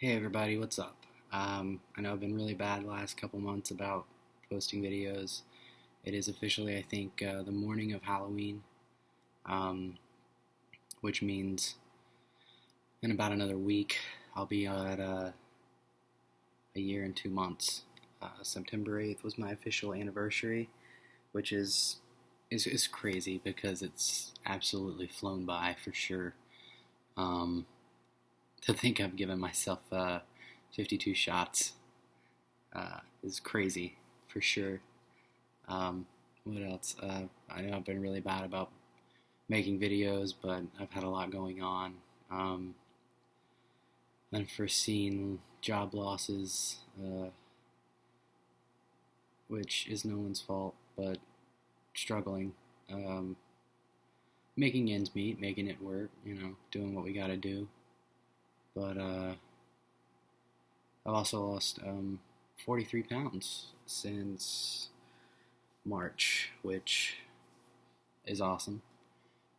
Hey everybody, what's up? I know I've been really bad the last couple months about posting videos. It is officially, I think, the morning of Halloween, um, which means in about another week I'll be at a year and 2 months. September 8th was my official anniversary, which is crazy because it's absolutely flown by for sure. Um, to think I've given myself 52 shots is crazy for sure. What else? I know I've been really bad about making videos, but I've had a lot going on. Unforeseen job losses, which is no one's fault, but struggling. Making ends meet, making it work, doing what we gotta do. But I've also lost 43 pounds since March, which is awesome.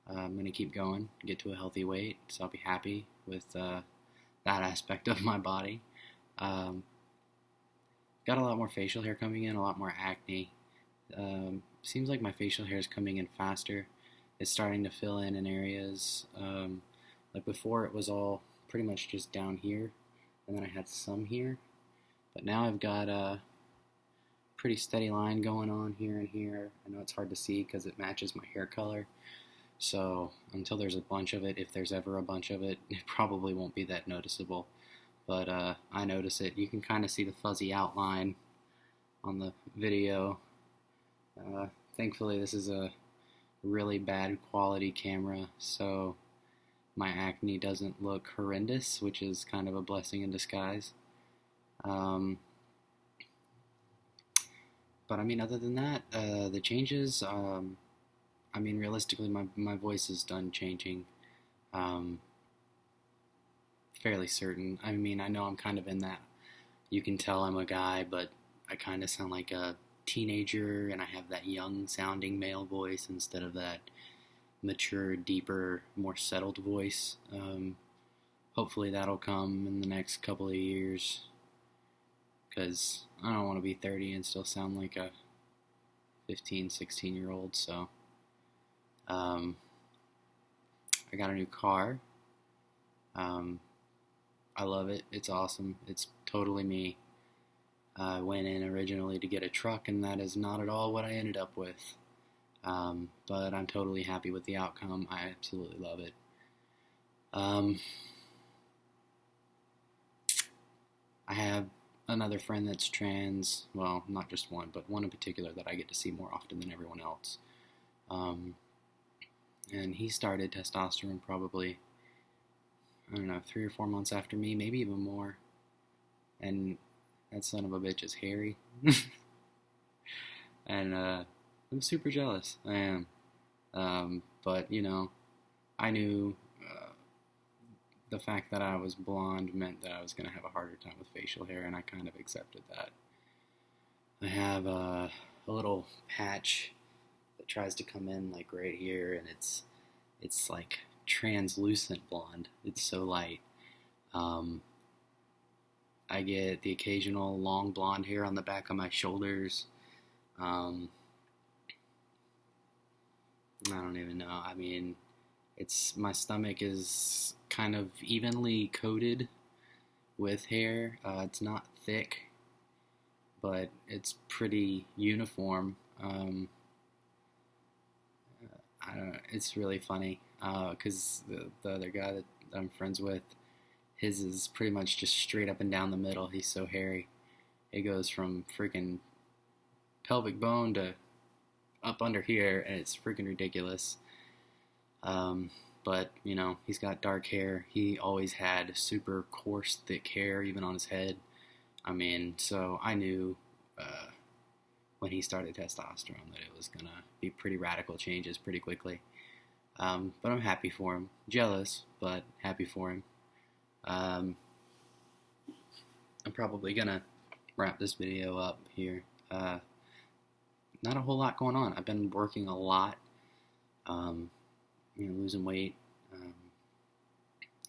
I'm going to keep going, get to a healthy weight, so I'll be happy with that aspect of my body. Um, got a lot more facial hair coming in, a lot more acne. Seems like my facial hair is coming in faster. It's starting to fill in areas. Like before, it was all pretty much just down here, and then I had some here, but now I've got a pretty steady line going on here and here. I know it's hard to see because it matches my hair color, so until there's a bunch of it, if there's ever a bunch of it, it probably won't be that noticeable, but I notice it. You can kind of see the fuzzy outline on the video. Thankfully this is a really bad quality camera, so my acne doesn't look horrendous, which is kind of a blessing in disguise. But I mean, other than that, the changes, I mean, realistically, my voice is done changing. Fairly certain. I mean, I know I'm kind of in that. You can tell I'm a guy, but I kind of sound like a teenager, and I have that young sounding male voice instead of that mature, deeper, more settled voice. Hopefully that'll come in the next couple of years, because I don't want to be 30 and still sound like a 15, 16-year-old, so I got a new car. I love it. It's awesome. It's totally me. I went in originally to get a truck, and that is not at all what I ended up with. But I'm totally happy with the outcome. I absolutely love it. I have another friend that's trans. Well, not just one, but one in particular that I get to see more often than everyone else. And he started testosterone probably, I don't know, 3 or 4 months after me, maybe even more. And that son of a bitch is hairy. And I'm super jealous. I am. But, I knew the fact that I was blonde meant that I was going to have a harder time with facial hair, and I kind of accepted that. I have a little patch that tries to come in like right here, and it's like translucent blonde. It's so light. I get the occasional long blonde hair on the back of my shoulders. I don't even know. I mean, my stomach is kind of evenly coated with hair. It's not thick, but it's pretty uniform. I don't know. It's really funny because the other guy that I'm friends with, his is pretty much just straight up and down the middle. He's so hairy. It goes from freaking pelvic bone to up under here, and it's freaking ridiculous. But, he's got dark hair. He always had super coarse, thick hair, even on his head. I mean, so I knew when he started testosterone that it was going to be pretty radical changes pretty quickly. But I'm happy for him. Jealous, but happy for him. I'm probably going to wrap this video up here. Not a whole lot going on. I've been working a lot, losing weight.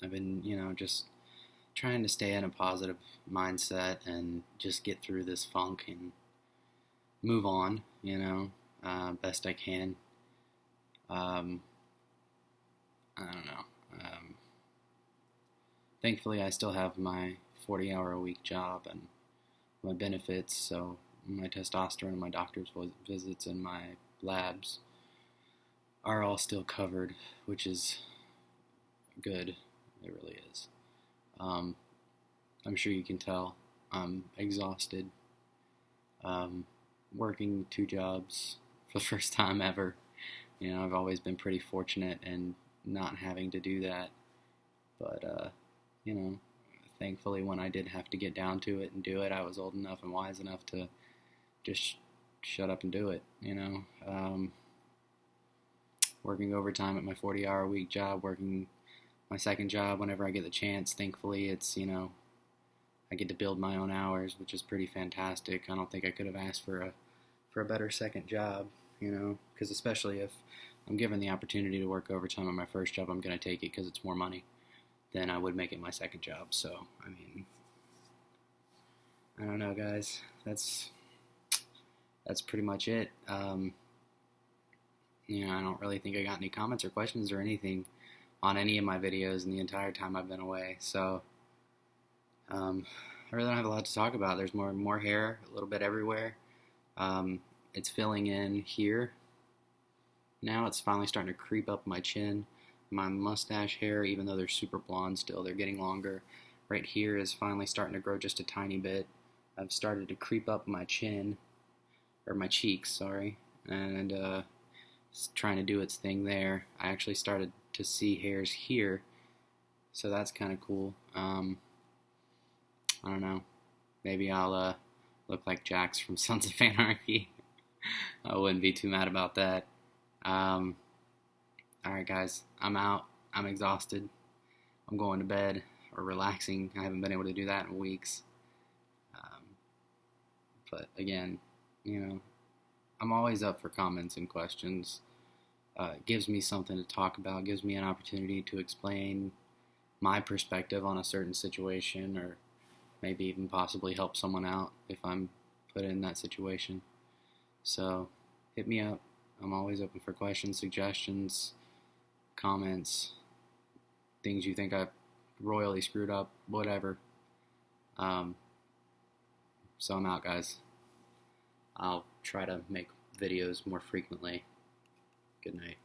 I've been, just trying to stay in a positive mindset and just get through this funk and move on, best I can. I don't know. Thankfully, I still have my 40-hour-a-week job and my benefits, so my testosterone and my doctor's visits and my labs are all still covered, which is good. It really is. I'm sure you can tell I'm exhausted. Working 2 jobs for the first time ever. I've always been pretty fortunate in not having to do that. But, thankfully when I did have to get down to it and do it, I was old enough and wise enough to just shut up and do it, Working overtime at my 40-hour-a-week job, working my second job whenever I get the chance. Thankfully, it's, I get to build my own hours, which is pretty fantastic. I don't think I could have asked for a better second job, because especially if I'm given the opportunity to work overtime at my first job, I'm going to take it because it's more money than I would make it my second job. So, I don't know, guys. That's pretty much it. I don't really think I got any comments or questions or anything on any of my videos in the entire time I've been away. So, I really don't have a lot to talk about. There's more hair, a little bit everywhere. It's filling in here. Now it's finally starting to creep up my chin. My mustache hair, even though they're super blonde still, they're getting longer. Right here is finally starting to grow just a tiny bit. I've started to creep up my chin, or my cheeks, sorry, and it's trying to do its thing there. I actually started to see hairs here, so that's kind of cool. I don't know. Maybe I'll look like Jax from Sons of Anarchy. I wouldn't be too mad about that. Alright guys, I'm out. I'm exhausted. I'm going to bed or relaxing. I haven't been able to do that in weeks. But again, I'm always up for comments and questions. It gives me something to talk about, gives me an opportunity to explain my perspective on a certain situation, or maybe even possibly help someone out if I'm put in that situation. So, hit me up. I'm always open for questions, suggestions, comments, things you think I've royally screwed up, whatever. So I'm out, guys. I'll try to make videos more frequently. Good night.